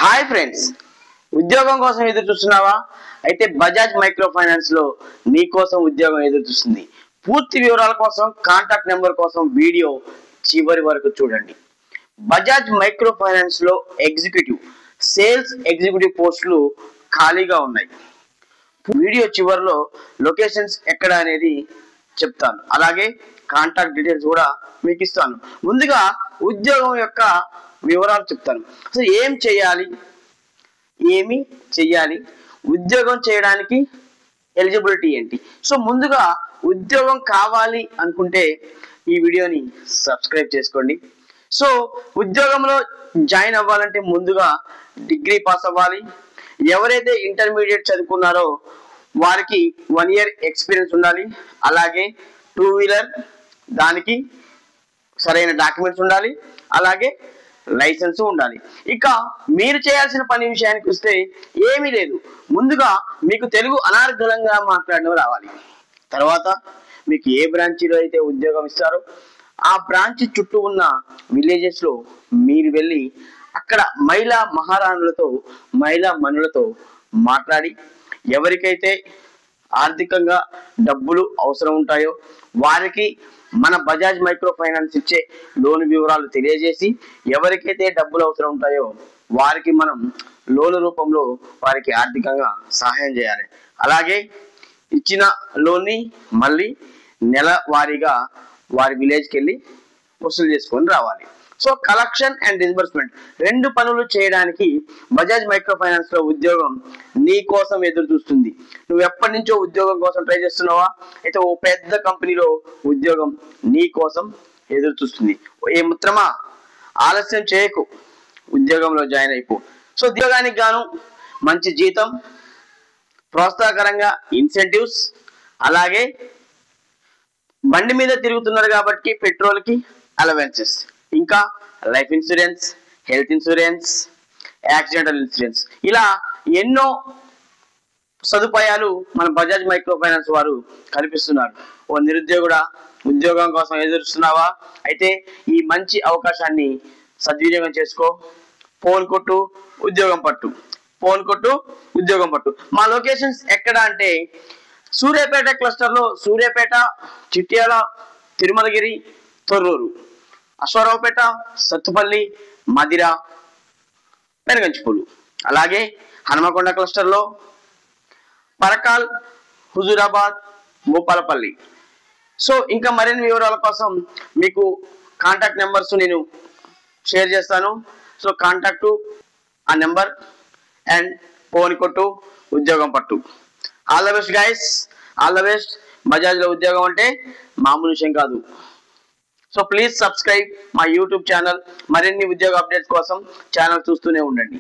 Hi friends, ఉద్యోగం కోసం ఎదురు చూస్తున్నావా? అయితే బజాజ్ మైక్రో ఫైనాన్స్ లో నీ కోసం ఉద్యోగం ఎదురు చూస్తుంది. పూర్తి వివరాల కోసం కాంటాక్ట్ నెంబర్ కోసం వీడియో చివరి వరకు చూడండి. బజాజ్ మైక్రో ఫైనాన్స్ లో సేల్స్ ఎగ్జిక్యూటివ్ పోస్టులు ఖాళీగా ఉన్నాయి. వీడియో చివరిలో లొకేషన్స్ ఎక్కడ అనేది చెప్తాను, అలాగే కాంటాక్ట్ డీటెయిల్స్ కూడా మీకు ఇస్తాను. ముందుగా ఉద్యోగం యొక్క వివరాలు చెప్తాను. అసలు ఏమి చేయాలి, ఉద్యోగం చేయడానికి ఎలిజిబిలిటీ ఏంటి? సో ముందుగా ఉద్యోగం కావాలి అనుకుంటే ఈ వీడియోని సబ్స్క్రైబ్ చేసుకోండి. సో ఉద్యోగంలో జాయిన్ అవ్వాలంటే ముందుగా డిగ్రీ పాస్ అవ్వాలి. ఎవరైతే ఇంటర్మీడియట్ చదువుకున్నారో వారికి 1 year ఎక్స్పీరియన్స్ ఉండాలి. అలాగే 2-wheeler దానికి సరైన డాక్యుమెంట్స్ ఉండాలి, అలాగే లైసెన్స్ ఉండాలి. ఇక మీరు చేయాల్సిన పని విషయానికి వస్తే ఏమీ లేదు. ముందుగా మీకు తెలుగు అనార్గళంగా మాట్లాడడం రావాలి. తర్వాత మీకు ఏ బ్రాంచ్లో అయితే ఉద్యోగం ఇస్తారో ఆ బ్రాంచ్ చుట్టూ ఉన్న విలేజెస్ లో మీరు వెళ్ళి అక్కడ మహిళా మహారాణులతో మహిళా మనులతో మాట్లాడి ఎవరికైతే ఆర్థికంగా డబ్బులు అవసరం ఉంటాయో వారికి మన బజాజ్ మైక్రో ఫైనాన్స్ ఇచ్చే లోన్ వివరాలు తెలియజేసి ఎవరికైతే డబ్బులు అవసరం ఉంటాయో వారికి మనం లోన్ రూపంలో వారికి ఆర్థికంగా సహాయం చేయాలి. అలాగే ఇచ్చిన లోన్ని మళ్ళీ నెల వారీగా వారి విలేజ్కి వెళ్ళి వసూలు చేసుకొని రావాలి. సో కలెక్షన్ అండ్ డిస్బర్స్మెంట్ 2 పనులు చేయడానికి బజాజ్ మైక్రో ఫైనాన్స్ లో ఉద్యోగం నీ కోసం ఎదురు చూస్తుంది. నువ్వు ఎప్పటి నుంచో ఉద్యోగం కోసం ట్రై చేస్తున్నావా? అయితే ఓ పెద్ద కంపెనీలో ఉద్యోగం నీ కోసం ఎదురు చూస్తుంది. ఏ మిత్రమా, ఆలస్యం చేయకు, ఉద్యోగంలో జాయిన్ అయిపో. సో ఉద్యోగానికి గాను మంచి జీతం, ప్రోత్సాహకరంగా ఇన్సెంటివ్స్, అలాగే బండి మీద తిరుగుతున్నారు కాబట్టి పెట్రోల్ కి అలవెన్సెస్, ఇంకా life insurance, health insurance, accidental insurance, ఇలా ఎన్నో సదుపాయాలు మన బజాజ్ మైక్రో ఫైనాన్స్ వారు కల్పిస్తున్నారు. ఓ నిరుద్యోగుడా, ఉద్యోగం కోసం ఎదురుస్తున్నావా? అయితే ఈ మంచి అవకాశాన్ని సద్వినియోగం చేసుకో. ఫోన్ కొట్టు, ఉద్యోగం పట్టు, ఫోన్ కొట్టు, ఉద్యోగం పట్టు. మా లొకేషన్స్ ఎక్కడ అంటే సూర్యాపేట క్లస్టర్ లో సూర్యాపేట, చిట్యాల, తిరుమలగిరి, తొర్రూరు, అశ్వారావుపేట, సత్తుపల్లి, మదిర, పెనగంచిపూలు, అలాగే హనుమకొండ క్లస్టర్ లో పరకాల్, హుజూరాబాద్, భూపాలపల్లి. సో ఇంకా మరిన్ని వివరాల కోసం మీకు కాంటాక్ట్ నెంబర్స్ నేను షేర్ చేస్తాను. సో కాంటాక్ట్ ఆ నెంబర్ అండ్ ఫోన్ కొట్టు, ఉద్యోగం పట్టు. All the best guys, all the best. Bajaj లో ఉద్యోగం అంటే మామూలు విషయం కాదు. So please subscribe my YouTube channel. మరిన్ని ఉద్యోగ అప్డేట్స్ కోసం ఛానల్ చూస్తూనే ఉండండి.